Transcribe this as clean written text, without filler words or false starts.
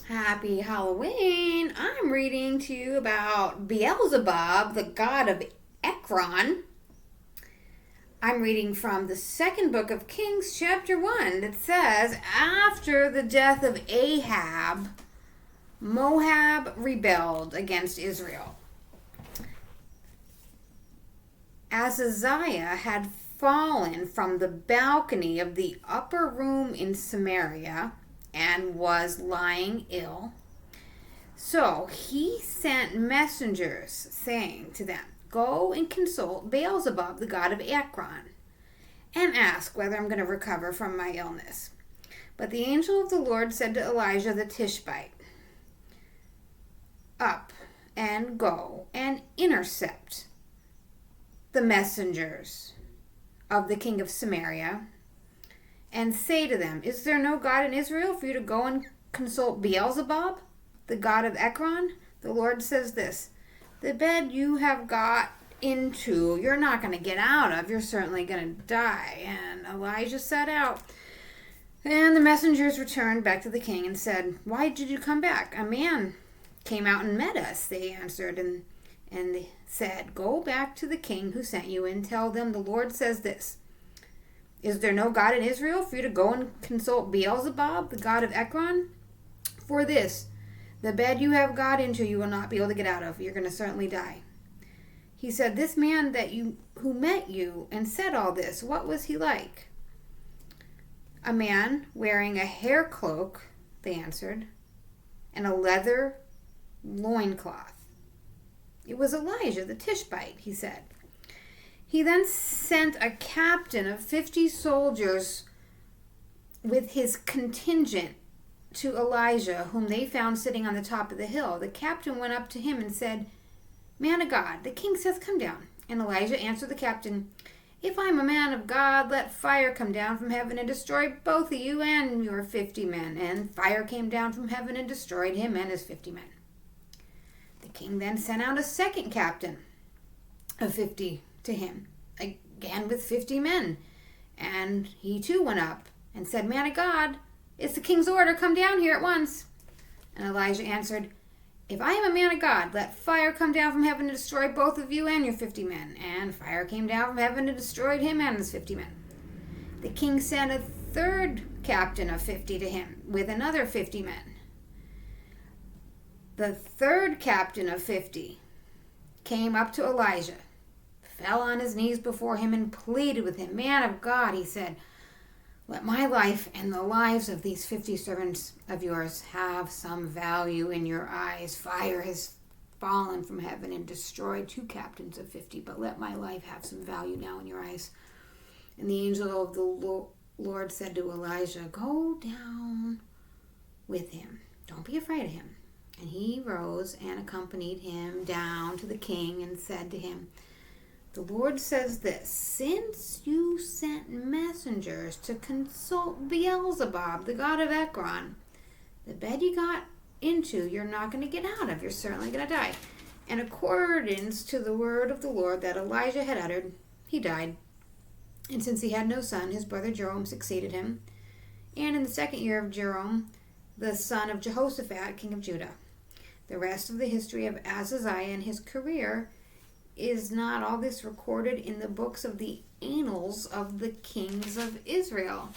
Happy Halloween! I'm reading to you about Beelzebub, the god of Ekron. I'm reading from the second book of Kings, chapter 1. It says, after the death of Ahab, Moab rebelled against Israel. Ahaziah had fallen from the balcony of the upper room in Samaria and was lying ill. So he sent messengers saying to them, "Go and consult Baalzebub, the god of Ekron, and ask whether I'm going to recover from my illness." But the angel of the Lord said to Elijah the Tishbite, "Up and go and intercept the messengers of the king of Samaria and say to them, is there no God in Israel for you to go and consult Beelzebub, the god of Ekron? The Lord says this, the bed you have got into, you're not going to get out of. You're certainly going to die." And Elijah set out. And the messengers returned back to the king and said, "Why did you come back?" "A man came out and met us," they answered, and they said, "Go back to the king who sent you and tell them the Lord says this. Is there no God in Israel for you to go and consult Beelzebub, the god of Ekron? For this, the bed you have got into you will not be able to get out of. You're going to certainly die." He said, "This man who met you and said all this, what was he like?" "A man wearing a hair cloak," they answered, "and a leather loincloth." "It was Elijah the Tishbite," he said. He then sent a captain of 50 soldiers with his contingent to Elijah, whom they found sitting on the top of the hill. The captain went up to him and said, "Man of God, the king says come down." And Elijah answered the captain, "If I am a man of God, let fire come down from heaven and destroy both of you and your 50 men. And fire came down from heaven and destroyed him and his 50 men. The king then sent out a second captain of 50 to him, again with 50 men. And he too went up and said, "Man of God, it's the king's order, come down here at once." And Elijah answered, "If I am a man of God, let fire come down from heaven and destroy both of you and your 50 men. And fire came down from heaven and destroyed him and his 50 men. The king sent a third captain of 50 to him with another 50 men. The third captain of 50 came up to Elijah, fell on his knees before him and pleaded with him. "Man of God," he said, "let my life and the lives of these 50 servants of yours have some value in your eyes. Fire has fallen from heaven and destroyed 2 captains of 50, but let my life have some value now in your eyes." And the angel of the Lord said to Elijah, "Go down with him. Don't be afraid of him." And he rose and accompanied him down to the king and said to him, "The Lord says this, since you sent messengers to consult Beelzebub, the god of Ekron, the bed you got into, you're not going to get out of. You're certainly going to die." In accordance to the word of the Lord that Elijah had uttered, he died. And since he had no son, his brother Joram succeeded him. And in the 2nd year of Joram, the son of Jehoshaphat, king of Judah. The rest of the history of Ahaziah and his career, is not all this recorded in the books of the annals of the kings of Israel?